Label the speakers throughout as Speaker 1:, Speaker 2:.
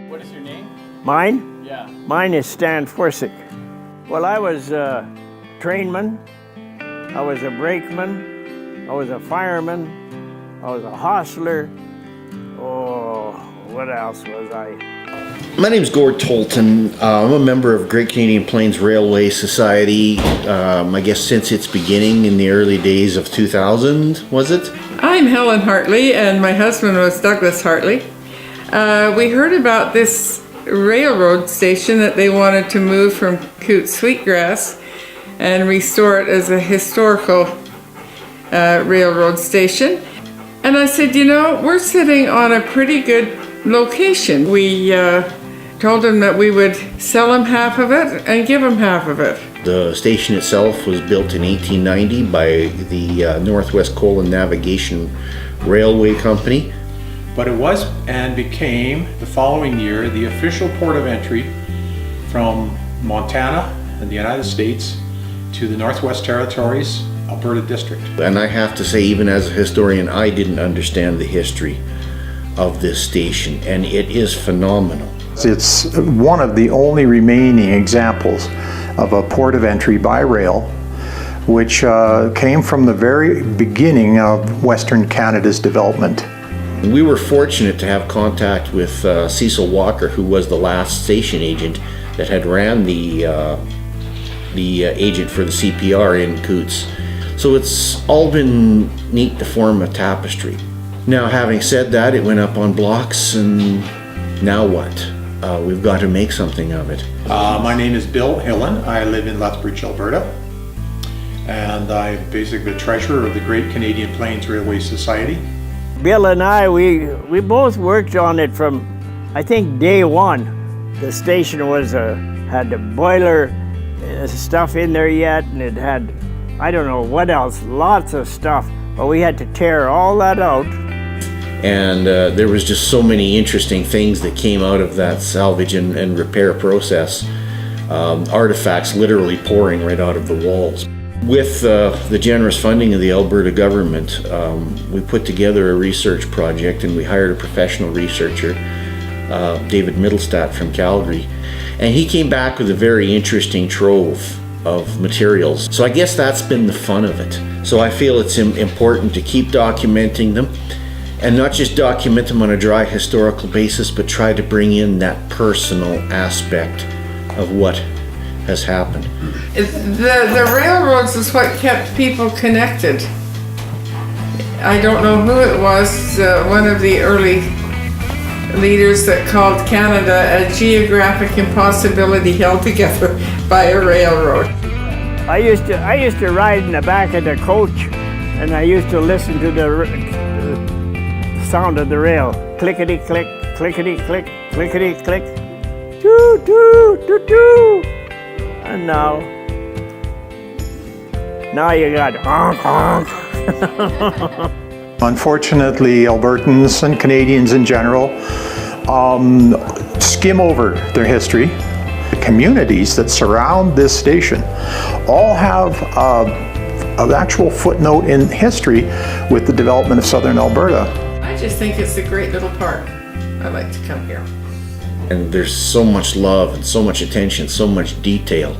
Speaker 1: What is your name?
Speaker 2: Mine?
Speaker 1: Yeah.
Speaker 2: Mine is Stan Forsick. Well, I was a trainman, I was a brakeman, I was a fireman, I was a hostler. Oh, what else was I?
Speaker 3: My name's Gord Tolton. I'm a member of Great Canadian Plains Railway Society, I guess since its beginning in the early days of 2000, was it?
Speaker 4: I'm Helen Hartley, and my husband was Douglas Hartley. We heard about this railroad station that they wanted to move from Cootes Sweetgrass and restore it as a historical railroad station. And I said, you know, we're sitting on a pretty good location. We told them that we would sell them half of it and give them half of it.
Speaker 3: The station itself was built in 1890 by the Northwest Coal and Navigation Railway Company.
Speaker 5: But it was and became the following year the official port of entry from Montana and the United States to the Northwest Territories, Alberta District.
Speaker 3: And I have to say, even as a historian, I didn't understand the history of this station, and it is phenomenal.
Speaker 6: It's one of the only remaining examples of a port of entry by rail, which came from the very beginning of Western Canada's development.
Speaker 3: We were fortunate to have contact with Cecil Walker, who was the last station agent that had ran the agent for the CPR in Cootes. So it's all been neat to form a tapestry. Now, having said that, it went up on blocks, and now what? We've got to make something of it.
Speaker 5: My name is Bill Hillen. I live in Lethbridge, Alberta, and I'm basically the treasurer of the Great Canadian Plains Railway Society.
Speaker 2: Bill and I, we both worked on it from, I think, day one. The station was had the boiler stuff in there yet, and it had, I don't know what else, lots of stuff. But we had to tear all that out.
Speaker 3: And there was just so many interesting things that came out of that salvage and repair process. Artifacts literally pouring right out of the walls. With the generous funding of the Alberta government, we put together a research project, and we hired a professional researcher, David Middlestat from Calgary. And he came back with a very interesting trove of materials. So I guess that's been the fun of it. So I feel it's important to keep documenting them, and not just document them on a dry historical basis, but try to bring in that personal aspect of what has happened.
Speaker 4: The railroads is what kept people connected. I don't know who it was, one of the early leaders that called Canada a geographic impossibility held together by a railroad.
Speaker 2: I used to ride in the back of the coach, and I used to listen to the sound of the rail. Clickety click, clickety click, clickety click. Doo doo doo doo. And now you got honk honk.
Speaker 6: Unfortunately, Albertans and Canadians in general skim over their history. The communities that surround this station all have an actual footnote in history with the development of southern Alberta.
Speaker 4: I just think it's a great little park. I like to come here.
Speaker 3: And there's so much love and so much attention, so much detail.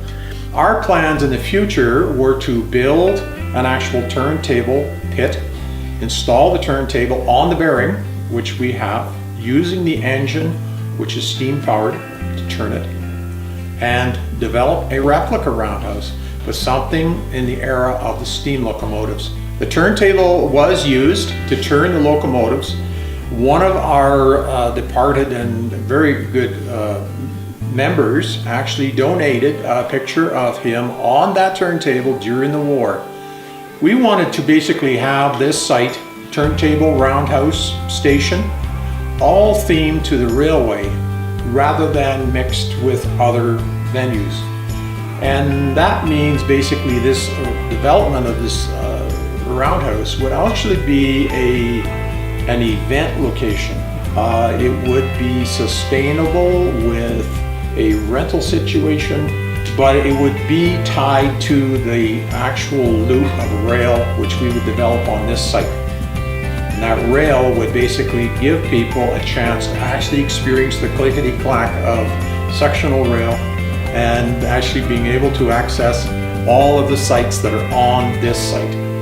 Speaker 5: Our plans in the future were to build an actual turntable pit, install the turntable on the bearing, which we have, using the engine, which is steam powered, to turn it, and develop a replica roundhouse with something in the era of the steam locomotives. The turntable was used to turn the locomotives. One of our departed and very good members actually donated a picture of him on that turntable during the war. We wanted to basically have this site, turntable roundhouse station, all themed to the railway rather than mixed with other venues. And that means basically this development of this roundhouse would actually be an event location. It would be sustainable with a rental situation, but it would be tied to the actual loop of rail which we would develop on this site. And And that rail would basically give people a chance to actually experience the clickety-clack of sectional rail and actually being able to access all of the sites that are on this site.